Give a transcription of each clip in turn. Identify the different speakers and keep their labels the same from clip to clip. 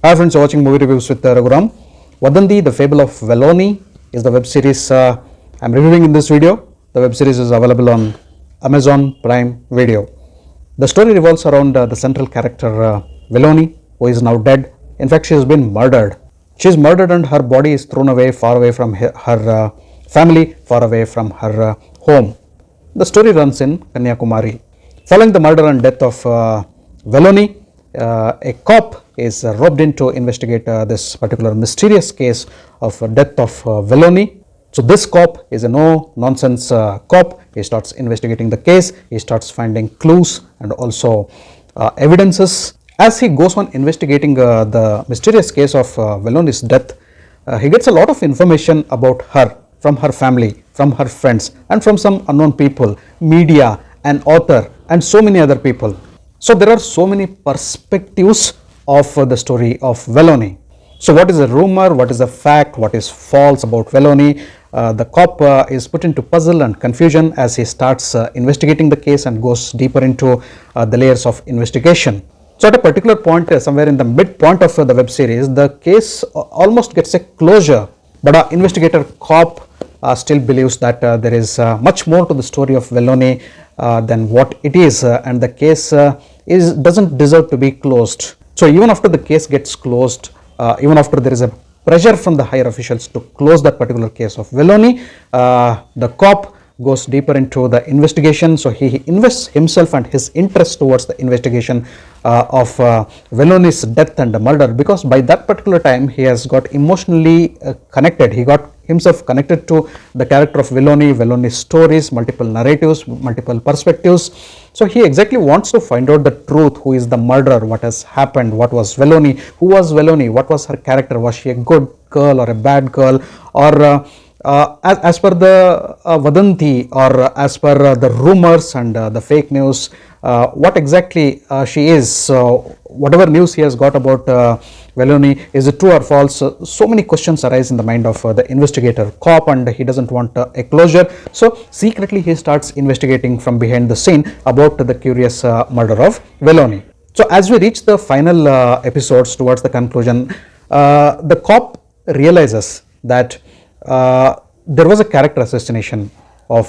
Speaker 1: Hi friends, you're watching movie reviews with Raghuram. Vadhandhi, the Fable of Velonie is the web series I'm reviewing in this video. The web series is available on Amazon Prime Video. The story revolves around the central character Velonie, who is now dead. In fact, she has been murdered. She is murdered and her body is thrown away, far away from her family, far away from her home. The story runs in Kanyakumari. Following the murder and death of Velonie, a cop is roped in to investigate this particular mysterious case of death of Velonie. So this cop is a no-nonsense cop. He starts investigating the case. He starts finding clues and also evidences. As he goes on investigating the mysterious case of Velonie's death, he gets a lot of information about her from her family, from her friends, and from some unknown people, media, an author, and so many other people. So there are so many perspectives of the story of Velonie. So what is a rumor, what is a fact, what is false about Velonie? The cop is put into puzzle and confusion as he starts investigating the case and goes deeper into the layers of investigation. So at a particular point, somewhere in the midpoint of the web series, the case almost gets a closure, but our investigator cop still believes that there is much more to the story of Velonie than what it is, and the case doesn't deserve to be closed. So even after the case gets closed, even after there is a pressure from the higher officials to close that particular case of Velonie, the cop goes deeper into the investigation. So he invests himself and his interest towards the investigation of Velonie's death and murder, because by that particular time he has got emotionally connected. He got himself connected to the character of Velonie's stories, multiple narratives, multiple perspectives. So he exactly wants to find out the truth. Who is the murderer? What has happened? What was Velonie? Who was Velonie? What was her character? Was she a good girl or a bad girl? Or as per the Vadhandhi, or as per the rumors and the fake news, what exactly she is? So whatever news he has got about Velonie, is it true or false? So many questions arise in the mind of the investigator cop, and he doesn't want a closure. So secretly he starts investigating from behind the scene about the curious murder of Velonie. So as we reach the final episodes towards the conclusion, the cop realizes that there was a character assassination of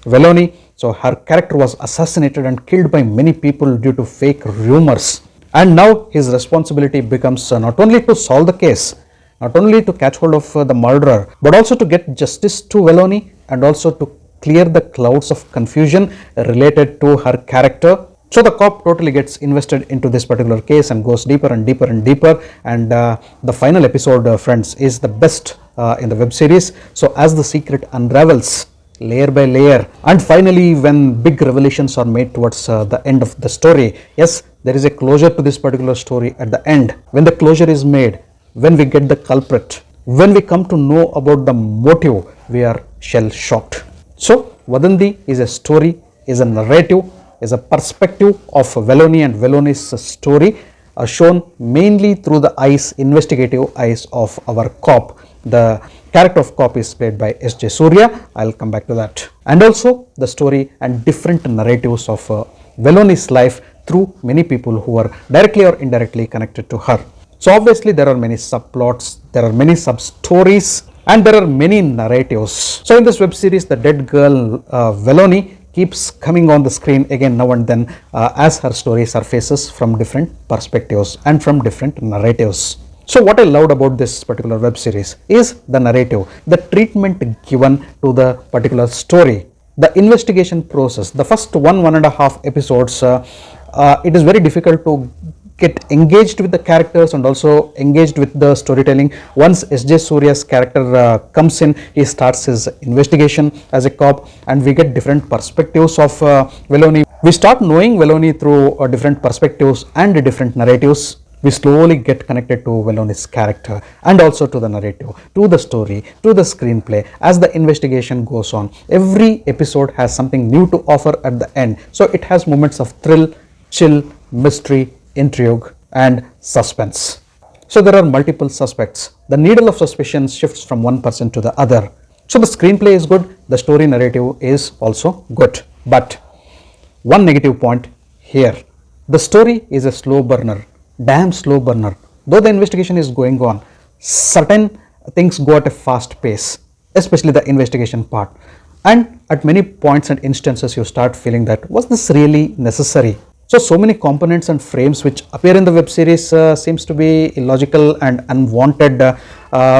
Speaker 1: Velonie. So her character was assassinated and killed by many people due to fake rumors. And now his responsibility becomes not only to solve the case, not only to catch hold of the murderer, but also to get justice to Velonie and also to clear the clouds of confusion related to her character. So the cop totally gets invested into this particular case and goes deeper and deeper and deeper, and the final episode, friends, is the best in the web series. So as the secret unravels layer by layer, and finally when big revelations are made towards the end of the story, yes, there is a closure to this particular story at the end. When the closure is made, when we get the culprit, when we come to know about the motive, we are shell shocked. So Vadhandhi is a story, is a narrative, is a perspective of Velonie and Velonie's story, shown mainly through the investigative eyes of our cop. The character of cop is played by S.J. Suryah. I'll come back to that. And also the story and different narratives of Velonie's life through many people who are directly or indirectly connected to her. So obviously there are many subplots, there are many sub-stories, and there are many narratives. So in this web series, the dead girl Velonie keeps coming on the screen again now and then as her story surfaces from different perspectives and from different narratives. So what I loved about this particular web series is the narrative, the treatment given to the particular story, the investigation process. The first one and a half episodes, it is very difficult to get engaged with the characters and also engaged with the storytelling. Once S.J. Suryah's character comes in, he starts his investigation as a cop, and we get different perspectives of Velonie. We start knowing Velonie through different perspectives and different narratives. We slowly get connected to Velonie's character and also to the narrative, to the story, to the screenplay. As the investigation goes on, every episode has something new to offer at the end. So it has moments of thrill, chill, mystery, intrigue, and suspense. So there are multiple suspects. The needle of suspicion shifts from one person to the other. So the screenplay is good, the story narrative is also good. But one negative point here, the story is a slow burner, damn slow burner. though the investigation is going on, certain things go at a fast pace, especially the investigation part. And at many points and instances, you start feeling that, was this really necessary? So many components and frames which appear in the web series seems to be illogical and unwanted.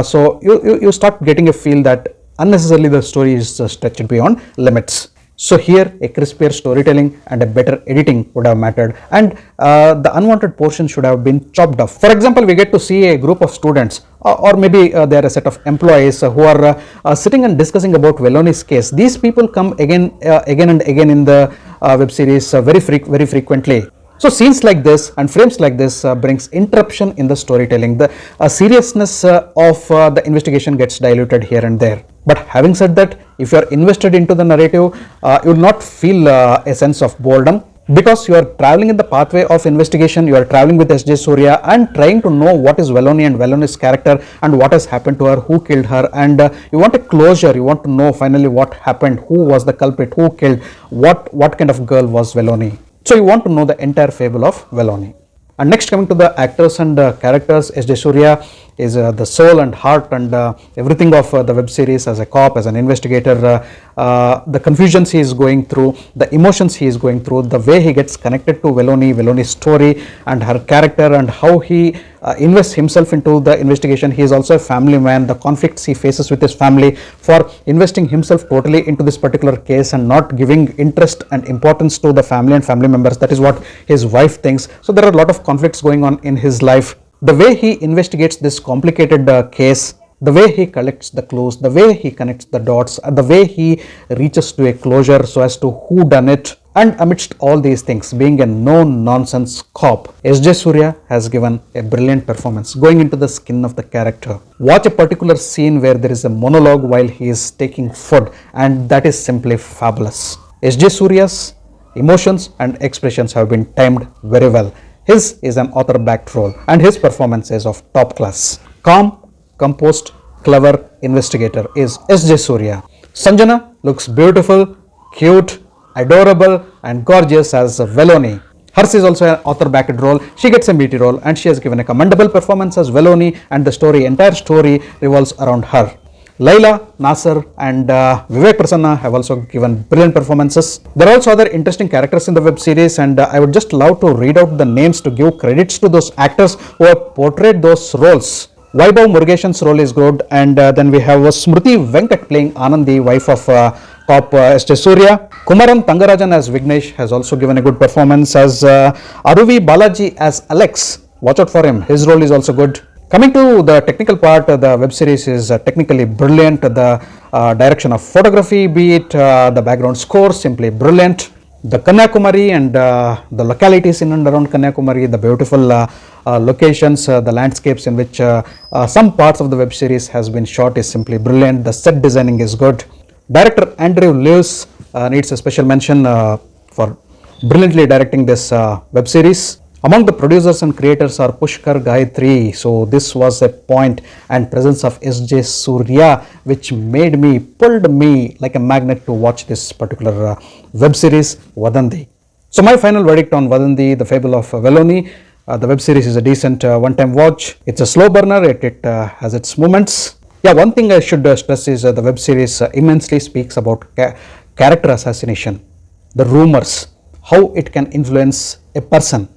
Speaker 1: So you start getting a feel that unnecessarily the story is stretched beyond limits. So here a crispier storytelling and a better editing would have mattered, and the unwanted portion should have been chopped off. For example, we get to see a group of students or maybe they are a set of employees who are sitting and discussing about Velonie's case. These people come again and again in the web series very frequently. So scenes like this and frames like this brings interruption in the storytelling. The seriousness of the investigation gets diluted here and there. But having said that, if you are invested into the narrative, you will not feel a sense of boredom, because you are traveling in the pathway of investigation. You are traveling with S.J. Suryah and trying to know what is Velonie and Velonie's character and what has happened to her, who killed her, and you want a closure. You want to know finally what happened, who was the culprit, who killed, what kind of girl was Velonie. So you want to know the entire fable of Velonie. And next, coming to the actors and characters, S.J. Suryah is the soul and heart and everything of the web series. As a cop, as an investigator, the confusions he is going through, the emotions he is going through, the way he gets connected to Velonie's story and her character, and how he invests himself into the investigation. He is also a family man. The conflicts he faces with his family for investing himself totally into this particular case and not giving interest and importance to the family and family members. That is what his wife thinks. So there are a lot of conflicts going on in his life. The way he investigates this complicated case, the way he collects the clues, the way he connects the dots, the way he reaches to a closure so as to who done it, and amidst all these things, being a no-nonsense cop, S.J. Suryah has given a brilliant performance, going into the skin of the character. Watch a particular scene where there is a monologue while he is taking food, and that is simply fabulous. S.J. Suryah's emotions and expressions have been timed very well. His is an author-backed role, and his performance is of top class. Calm, composed, clever investigator is S.J. Suryah. Sanjana looks beautiful, cute, adorable and gorgeous as Velonie. Hers is also an author-backed role. She gets a meaty role and she has given a commendable performance as Velonie, and the entire story revolves around her. Laila, Nasser and Vivek Prasanna have also given brilliant performances. There are also other interesting characters in the web series, and I would just love to read out the names to give credits to those actors who have portrayed those roles. Vaibhav Murugeshan's role is good, and then we have Smriti Venkat playing Anandi, wife of cop S.J. Suryah. Kumaran Tangarajan as Vignesh has also given a good performance, as Aruvi Balaji as Alex. Watch out for him, his role is also good. Coming to the technical part, the web series is technically brilliant. The direction of photography, be it the background score, simply brilliant. The Kanyakumari and the localities in and around Kanyakumari, the beautiful locations, the landscapes in which some parts of the web series has been shot is simply brilliant. The set designing is good. Director Andrew Lewis needs a special mention for brilliantly directing this web series. Among the producers and creators are Pushkar, Gayatri. So this was a point and presence of S.J. Suryah which pulled me like a magnet to watch this particular web series, Vadhandhi. So my final verdict on Vadhandhi, the Fable of Velonie. The web series is a decent one-time watch. It's a slow burner, it has its moments. Yeah, one thing I should stress is the web series immensely speaks about character assassination, the rumors, how it can influence a person,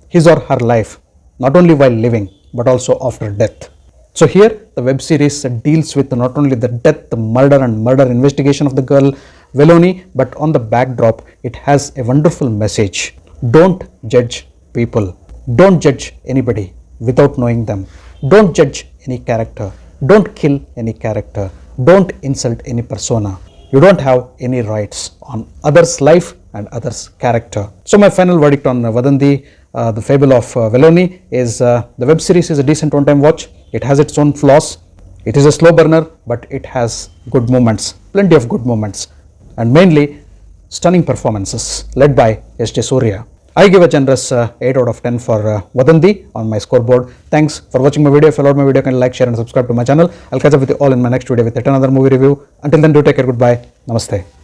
Speaker 1: his or her life, not only while living but also after death. So here the web series deals with not only the death, the murder investigation of the girl Velonie, but on the backdrop it has a wonderful message. Don't judge people. Don't judge anybody without knowing them. Don't judge any character. Don't kill any character. Don't insult any persona. You don't have any rights on others' life and others' character. So my final verdict on Vadhandhi, the Fable of Velonie, is the web series is a decent one-time watch. It has its own flaws. It is a slow burner, but it has good moments, plenty of good moments, and mainly stunning performances led by S.J. Suryah. I give a generous 8 out of 10 for Vadhandhi on my scoreboard. Thanks for watching my video. If you loved my video, can like, share and subscribe to my channel. I'll catch up with you all in my next video with yet another movie review. Until then, do take care. Goodbye. Namaste.